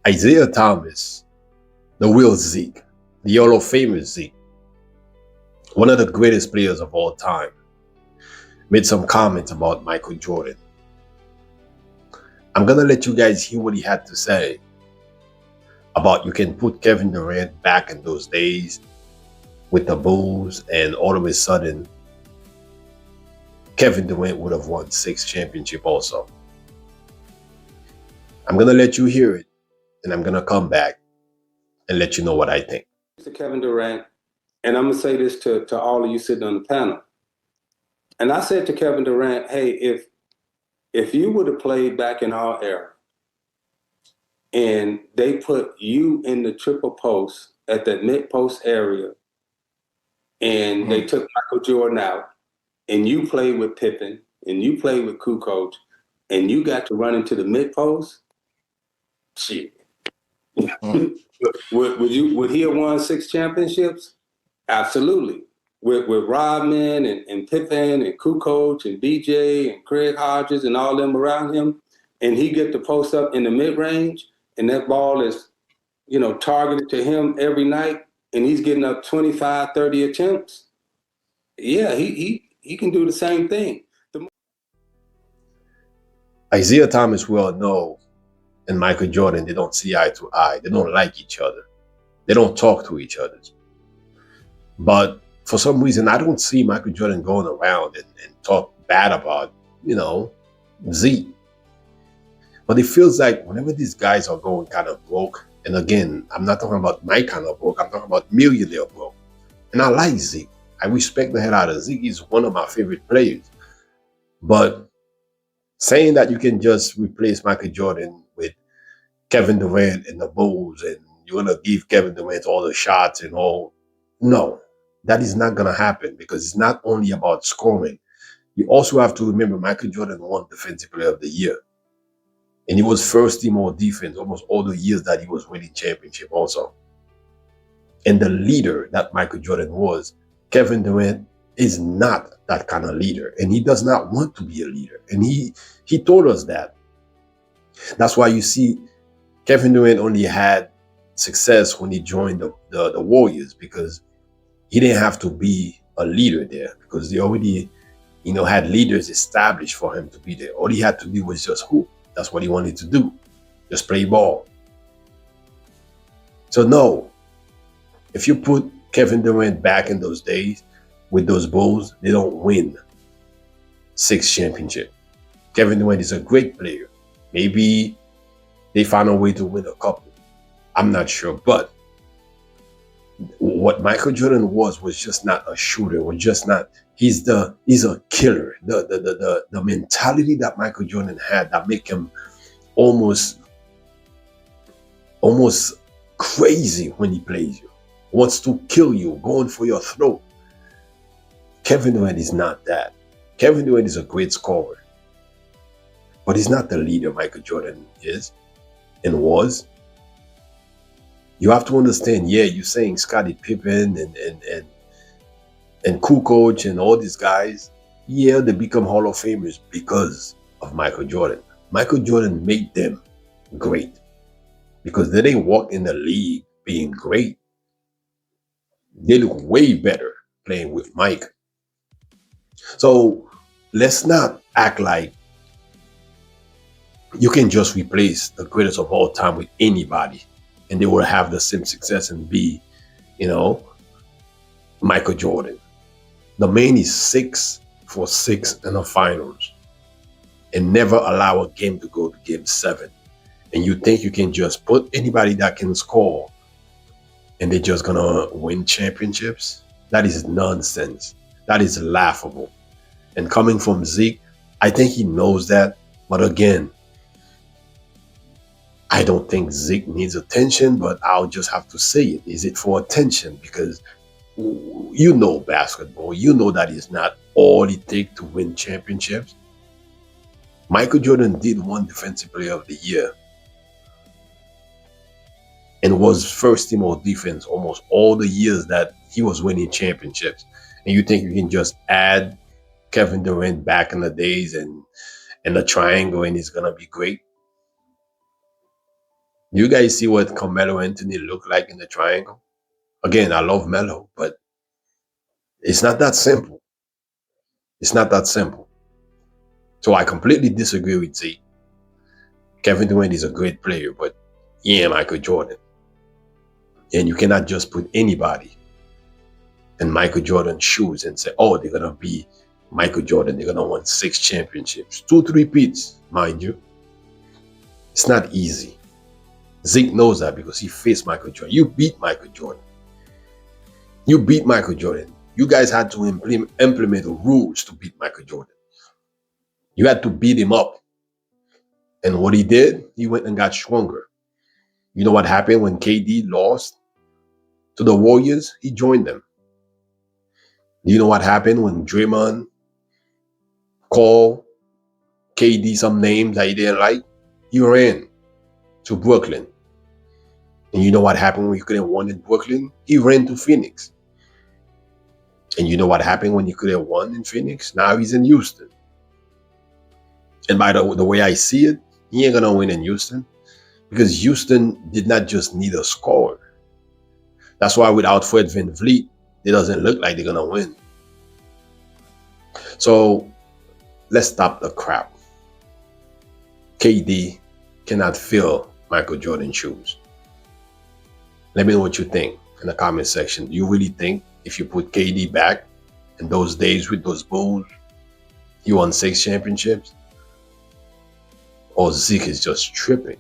Isaiah Thomas, the real Zeke, the Hall of Famer Zeke, one of the greatest players of all time, made some comments about Michael Jordan. I'm gonna let you guys hear what he had to say about you can put Kevin Durant back in those days with the Bulls, and all of a sudden, Kevin Durant would have won 6 championships also. I'm gonna let you hear it, and I'm gonna come back and let you know what I think. To Kevin Durant, and I'm gonna say this to all of you sitting on the panel. And I said to Kevin Durant, hey, if you would have played back in our era and they put you in the triple post at that mid post area and they took Michael Jordan out and you played with Pippen and you played with Kukoc and you got to run into the mid post, shit. Would he have won 6 championships? Absolutely. With Rodman and Pippen and Kukoc and BJ and Craig Hodges and all them around him, and he get the post up in the mid range, and that ball is, targeted to him every night, and he's getting up 25, 30 attempts. Yeah, he can do the same thing. Isaiah Thomas will know, and Michael Jordan, they don't see eye to eye. They don't like each other. They don't talk to each other. But for some reason, I don't see Michael Jordan going around and talk bad about, Z. But it feels like whenever these guys are going kind of broke, and again, I'm not talking about my kind of broke, I'm talking about millionaire broke. And I like Zeke. I respect the hell out of Zeke. He's one of my favorite players. But saying that you can just replace Michael Jordan with Kevin Durant and the Bulls and you're going to give Kevin Durant all the shots and all, no, that is not going to happen because it's not only about scoring. You also have to remember Michael Jordan won Defensive Player of the Year. And he was first team all defense almost all the years that he was winning championship also. And the leader that Michael Jordan was, Kevin Durant is not that kind of leader. And he does not want to be a leader. And he told us that. That's why you see Kevin Durant only had success when he joined the Warriors because he didn't have to be a leader there because they already, had leaders established for him to be there. All he had to do was just hoop. That's what he wanted to do. Just play ball. So no, if you put Kevin Durant back in those days with those Bulls, they don't win 6 championships. Kevin Durant is a great player. Maybe they found a way to win a couple. I'm not sure. But what Michael Jordan was just not a shooter. Was just not. He's a killer. The mentality that Michael Jordan had that make him almost crazy when he plays you. Wants to kill you, going for your throat. Kevin Durant is not that. Kevin Durant is a great scorer. But he's not the leader Michael Jordan is and was. You have to understand, yeah, you're saying Scottie Pippen and Kukoc and all these guys, yeah, they become Hall of Famers because of Michael Jordan. Michael Jordan made them great because they didn't walk in the league being great. They look way better playing with Mike. So let's not act like you can just replace the greatest of all time with anybody and they will have the same success and be, Michael Jordan. The man is 6 for 6 in the finals and never allow a game to go to game 7. And you think you can just put anybody that can score and they're just gonna win championships? That is nonsense. That is laughable. And coming from Zeke, I think he knows that. But again, I don't think Zeke needs attention, but I'll just have to say it. Is it for attention? Because you know basketball. You know that is not all it takes to win championships. Michael Jordan did win Defensive Player of the Year and was first team all defense almost all the years that he was winning championships. And you think you can just add Kevin Durant back in the days and the triangle and it's going to be great? Do you guys see what Carmelo Anthony looked like in the triangle? Again, I love Melo, but it's not that simple. It's not that simple. So I completely disagree with Z. Kevin Durant is a great player, but he ain't Michael Jordan. And you cannot just put anybody in Michael Jordan's shoes and say, oh, they're going to be Michael Jordan. They're going to win 6 championships. 2 3-peats, mind you. It's not easy. Zeke knows that because he faced Michael Jordan. You beat Michael Jordan. You beat Michael Jordan. You guys had to implement rules to beat Michael Jordan. You had to beat him up. And what he did, he went and got stronger. You know what happened when KD lost to the Warriors? He joined them. Do you know what happened when Draymond called KD some names that he didn't like? He ran to Brooklyn. And you know what happened when he couldn't win in Brooklyn? He ran to Phoenix. And you know what happened when he couldn't win in Phoenix? Now he's in Houston. And by the way I see it, he ain't going to win in Houston because Houston did not just need a scorer. That's why without Fred VanVleet, it doesn't look like they're going to win. So let's stop the crap. KD cannot fill Michael Jordan's shoes. Let me know what you think in the comment section. Do you really think if you put KD back in those days with those Bulls, he won 6 championships? Or Zeke is just tripping?